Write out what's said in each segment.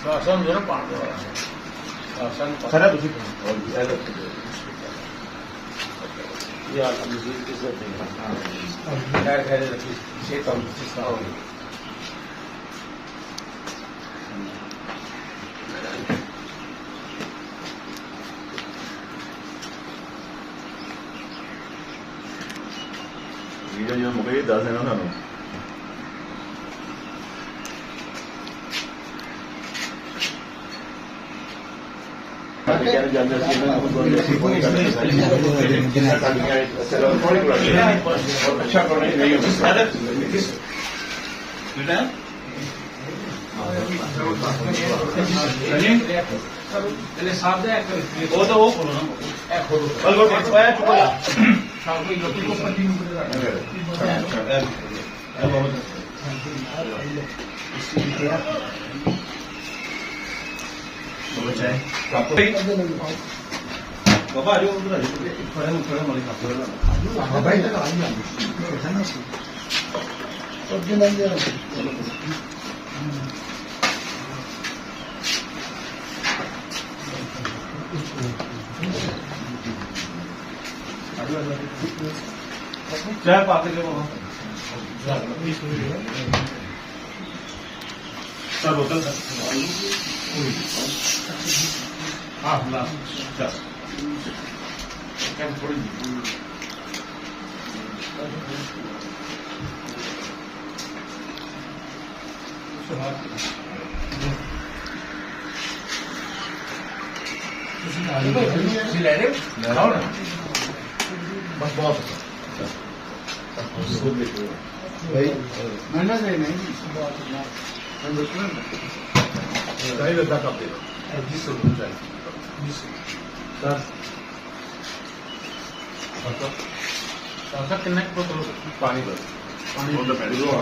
शासन जो पांडव शासन खरा तुझी या इज्जत खैर खैर रखी शेतम जो मुझे 10 देना था बाबा आ जाओ उधर आ जाओ खड़े मालिक भाई चाय पाते के बाबा सर बोतल सर हाँ लास्ट बस बहुत भाई नहीं लद्दाख आप दे सर कितने पानी पर पानी पहले आ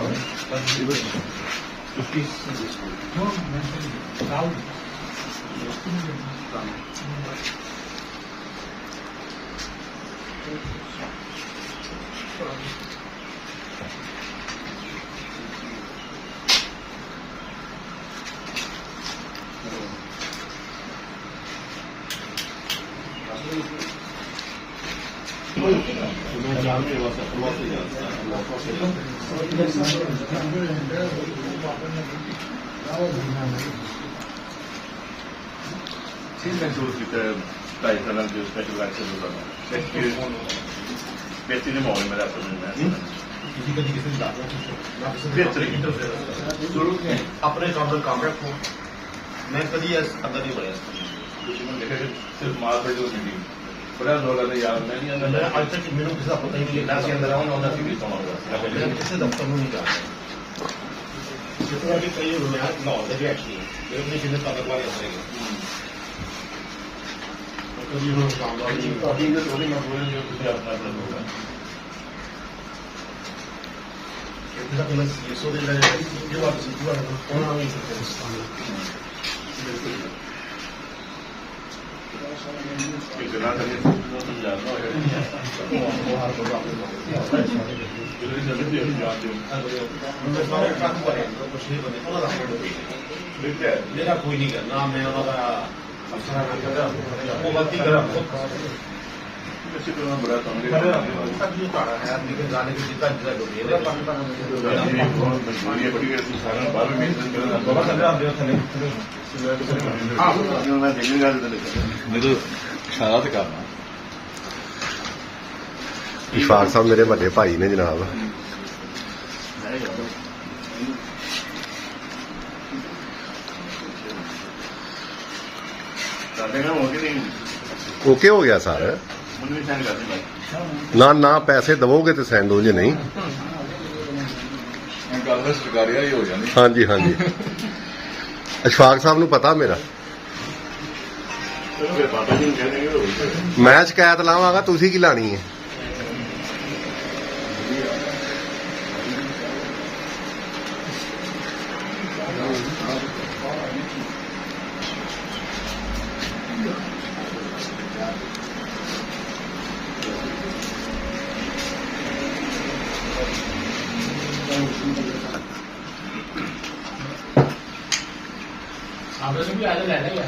अपने काम रखो मैं कभी अंदर नहीं बढ़िया सिर्फ माल पर बड़ा रोल है यार मैं आज तक मेरे को पता ही नहीं है अंदर आऊँ ना भी किसी दफ्तर में नहीं जाता जितना भी कई नौ एक्चुअली अपनी कितने ताकत वाले करेंगे कभी काम थोड़ी ना बोलेंगे अपना होगा सो दिन मेरा कोई नहीं करना मैं अफसर वो गलती करा बड़ा जाने की जितना इशारा तो करना इशफाक साहब मेरे बड़े भाई ने जनाब ओके हो गया सर ना ना पैसे दवोगे तो सैंड हो जे नहीं हाँ जी हाँ जी इशफाक साहब नूं पता मेरा मैं शिकायत लावांगा तुसीं की लानी है आपने भी आज लेना ही है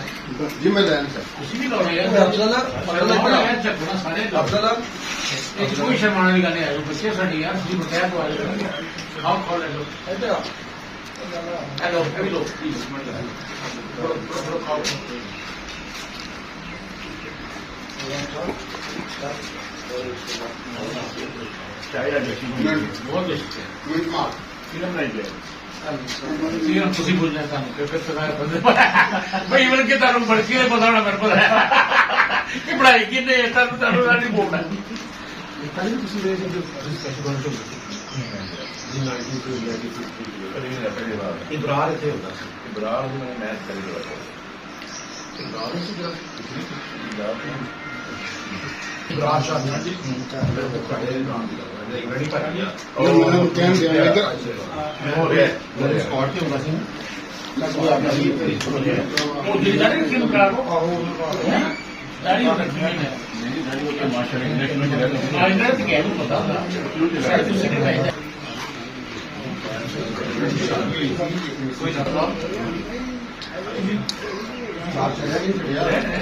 जी मैं लैंड सर उसी भी लाना यार झगड़ा सारे एक कोई शर्माने की गल नहीं है बच्चे साड़ी यार जी बकाया तो आ जाओ आओ खा ले लो हेलो हेलो प्लीज थोड़ा खाओ बहुत टेस्टी है मिनट मार फिल्म नहीं है सीरम ਤੁਸੀਂ ਬੋਲਣਾ ਤੁਹਾਨੂੰ ਕਿ ਫਿਰ ਤੁਹਾਡਾ ਬੰਦੇ ਬਈ ਇਵਨ ਕਿ ਤੁਹਾਨੂੰ ਬੜਕੀ ਦੇ ਪਤਾ ਹੋਣਾ ਮੇਰੇ ਕੋਲ ਕਿ ਪੜਾਈ ਕਿੰਨੇ ਤੁਹਾਨੂੰ ਨਹੀਂ ਬੋਲਣਾ ਕੱਲ ਤੁਸੀਂ ਦੇ ਜੋ ਸਪੈਸ਼ਲ ਬਣ ਤੋਂ ਜੀ 1992 ਇਬਰਾਰ ਇੱਥੇ ਹੁੰਦਾ ਸੀ ਇਬਰਾਰ ਨੂੰ ਮੈਂ ਮੈਚ ਕਰੀ ਰਿਹਾ ਇਬਰਾਰ ਸੀ ਜਿਹੜਾ ਇਬਰਾਰ ਸ਼ਾਹ ਜੀ ਤੁਹਾਡੇ ਨਾਮ ਦੀ ਰੈਡੀ ਕਰ ਗਿਆ ਮੈਨੂੰ ਕਹਿਣ ਦਿਆ ਇੱਧਰ ਹੋ ਗਿਆ ਮੇਰੇ ਸਪੌਟ ਤੇ ਹੁੰਦਾ ਸੀ ਲੱਗੂ ਆ ਗਈ ਉਹ ਜਿਹੜੀ ਕਿਉਂ ਕਰਾ ਰੋ ਦਾੜੀ ਉਹ ਰੱਖੀ ਨਹੀਂ ਹੈ ਮੇਰੀ ਦਾੜੀ ਉਹ ਮਾਸ਼ਾ ਇੰਗਲਿਸ਼ ਵਿੱਚ ਰਹਿੰਦਾ ਆ ਇਹਨਾਂ ਤੇ ਕਹਿ ਨੂੰ ਪਤਾ ਹੁੰਦਾ ਸਾਡੇ ਤੁਸੀਂ ਨਹੀਂ ਪਾਈਦਾ ਕੋਈ ਸਵਾਲ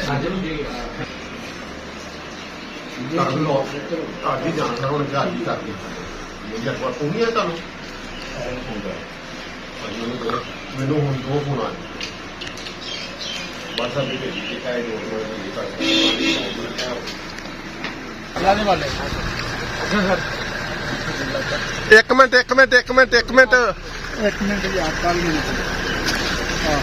ਸਾਡੇ ਨੂੰ ਦੇ ਤੁਹਾਡੀ ਜਾਣਦਾ ਹੁਣ ਜਹਾਜੀ ਕਰਦੀ ਮੇਰੀ ਇੱਕ ਵਾਰ ਉਹ ਵੀ ਹੈ ਤੁਹਾਨੂੰ ਮੈਨੂੰ ਹੁਣ 2 ਫੋਨ ਆ ਗਏ WhatsApp ਤੇ ਭੇਜੀ ਕਾਇ ਦੋ ਲਾਣੇ ਵਾਲੇ ਇੱਕ ਮਿੰਟ ਯਾਰ ਕੱਲ ਨੂੰ ਹਾਂ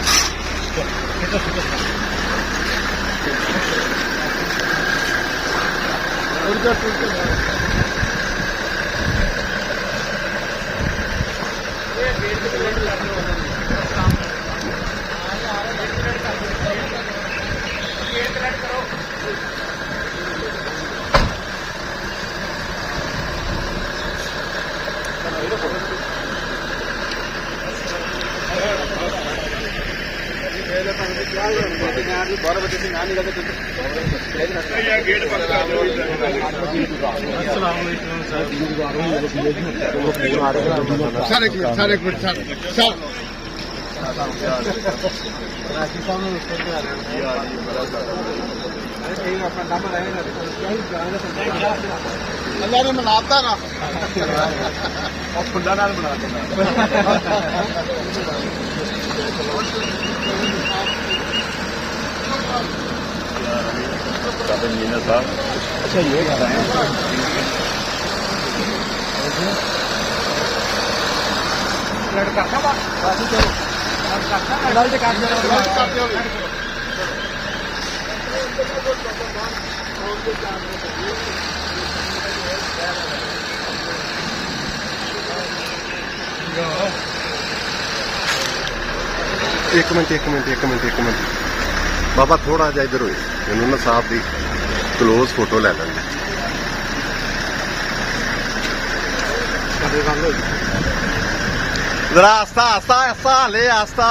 सर एक मिनट सर अल्लाह ने मनाता ना और खुदा नाल बनाता अच्छा ये गाना है लड़का था बाकी तो लड़ के काट ਇੱਕ ਮਿੰਟ ਬਾਬਾ ਥੋੜਾ ਜਿਹਾ ਇੱਧਰ ਹੋਏ ਮੈਨੂੰ ਨਾ ਸਾਹਿਬ ਦੀ ਕਲੋਜ਼ ਫੋਟੋ ਲੈ ਲੈਂਦੇ ਜ਼ਰਾ ਆਸਤਾ ਹਲੇ ਆਸਤਾ